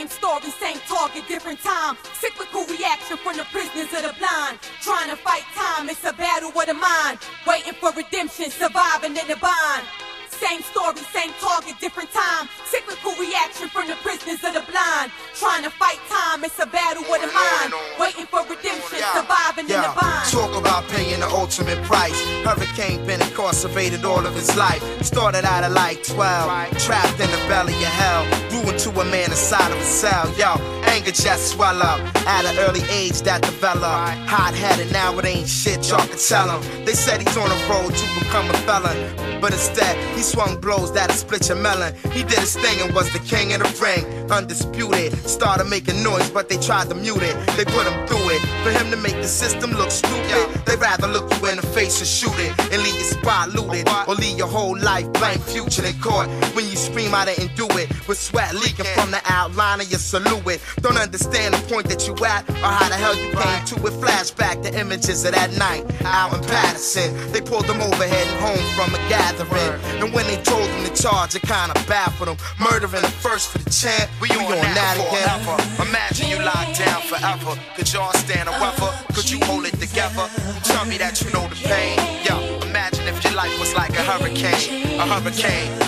Same story, same target, different time. Cyclical reaction from the prisoners of the blind. Trying to fight time, it's a battle of the mind. Waiting for redemption, surviving in the bind. Same story, same target, different time. Cyclical reaction from the prisoners of the blind. Trying to fight time, it's a battle of the mind. Waiting for redemption, surviving in the bind. Talk about paying the ultimate price. Hurricane been incarcerated all of his life. Started out at like 12, trapped in the belly of hell. Grew into a man inside of a cell. Yo, anger just swell up. At an early age that developed. Hot-headed, now it ain't shit, y'all can tell him. They said he's on the road to become a felon, but instead he swung blows that'll split your melon. He did his thing and was the king of the ring, undisputed. Started making noise, but they tried to mute it. They put him through it. For him to make the system look stupid, they'd rather look you in the face and shoot it, and leave your spot looted, or leave your whole life blank future in court. When you scream, I didn't do it, with sweat leaking from the outline of your silhouette. Don't understand the point that you at, or how the hell you came to it. Flashback to images of that night out in Paterson. They pulled him over heading home from a gathering, and when they told him to charge, it kinda baffled him. Murdering the first for the champ, we on that again. Imagine you locked down forever. Could y'all stand a weather? Could you hold it together? Tell me that you know the pain. Yo, imagine if your life was like a hurricane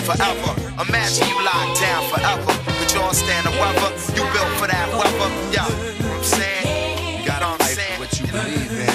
forever. Imagine you locked down forever. Could y'all stand the weather? You built for that weather. Yo, you know what I'm saying? You gotta fight what you believe in.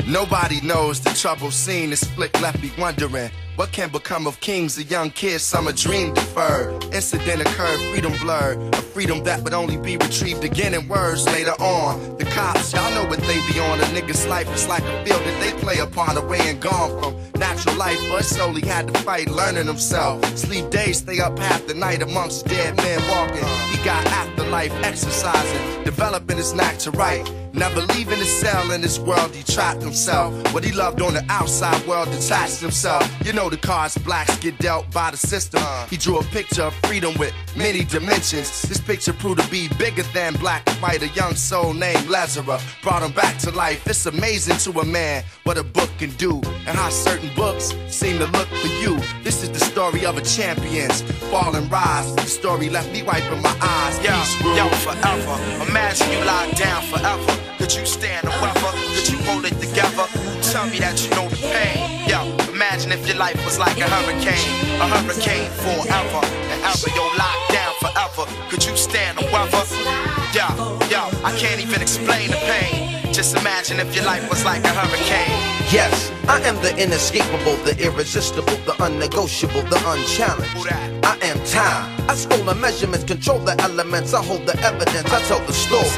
Nobody knows the trouble scene. This flick left me wondering, what can become of kings? A young kid, summer dream deferred. Incident occurred, freedom blurred. A freedom that would only be retrieved again in words later on. The cops, y'all know what they be on. A nigga's life is like a field that they play upon, away and gone from natural life, but slowly had to fight, learning himself. Sleep days, stay up half the night amongst dead men walking. He got afterlife, exercising, developing his knack to write. Never leaving his cell in this world, he trapped himself. What he loved on the outside world detached himself. You know the cards blacks get dealt by the system. He drew a picture of freedom with many dimensions. This picture proved to be bigger than black and white. A young soul named Lazarus brought him back to life. It's amazing to a man what a book can do, and how certain books seem to look for you. This is the story of a champion's fall and rise. The story left me wiping my eyes. Yo, forever. Imagine you locked down forever. Could you stand the weather? Could you hold it together? Tell me that you know the pain. Yo, imagine if your life was like a hurricane forever and ever. Yo, locked down forever. Could you stand the weather? Yo, I can't even explain the pain. Just imagine if your life was like a hurricane. Yes, I am the inescapable, the irresistible, the unnegotiable, the unchallenged. I am time. I scroll the measurements, control the elements, I hold the evidence, I tell the story.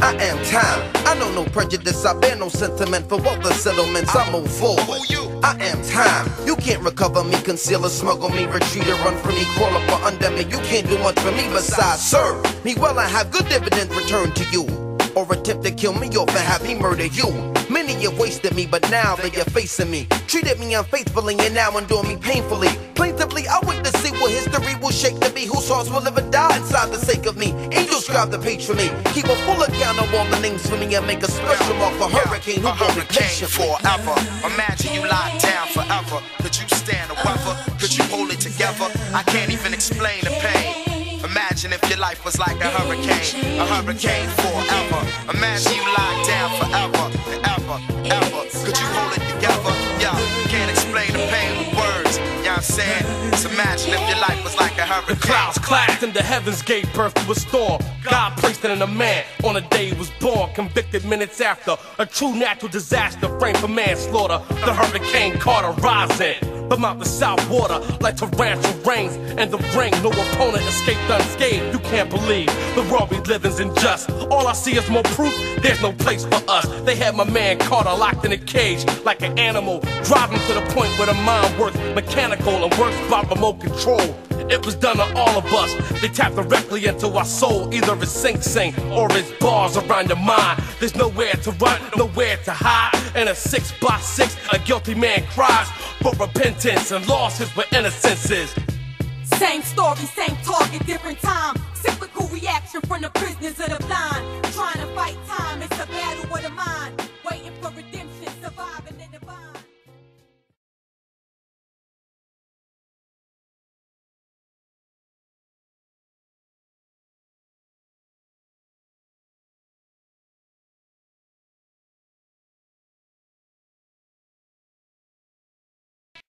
I am time. I know no prejudice, I bear no sentiment for what the settlements, I move forward. I am time. You can't recover me, conceal or smuggle me, retreat or run from me, crawl up or under me. You can't do much for me besides serve me well and have good dividend returned to you, or attempt to kill me off and have me murder you. Many have wasted me, but now they are facing me. Treated me unfaithfully and now endure me painfully. Plaintively, I wait to see what history will shake to be, whose hearts will live and die inside the sake of me. Angels strive to patron me, keep a full account of all the names for me, and make a special mark for hurricane who won't be patient forever. Imagine you locked down forever. Could you stand the weather? Could you hold it together? I can't even explain the pain. Imagine if your life was like a hurricane forever. Imagine you locked down forever, ever. Could you hold it together? Yeah, can't explain the pain with words. You know what I'm saying? So imagine if your life was like a hurricane. The clouds clashed and the heavens gave birth to a storm. God placed it in a man on the day he was born. Convicted minutes after a true natural disaster, framed for manslaughter. The hurricane Carter rising from out the south water like torrential rains and the rain. No opponent escaped unscathed. You can't believe the world we live in's unjust. All I see is more proof there's no place for us. They had my man Carter locked in a cage like an animal, driving to the point where the mind works mechanical and works by remote control. It was done to all of us. They tapped directly into our soul. Either it's sing or it's bars around your mind. There's nowhere to run, nowhere to hide. In a 6x6, a guilty man cries for repentance and lost his where innocence is. Same story, same target, different time. Cyclical reaction from the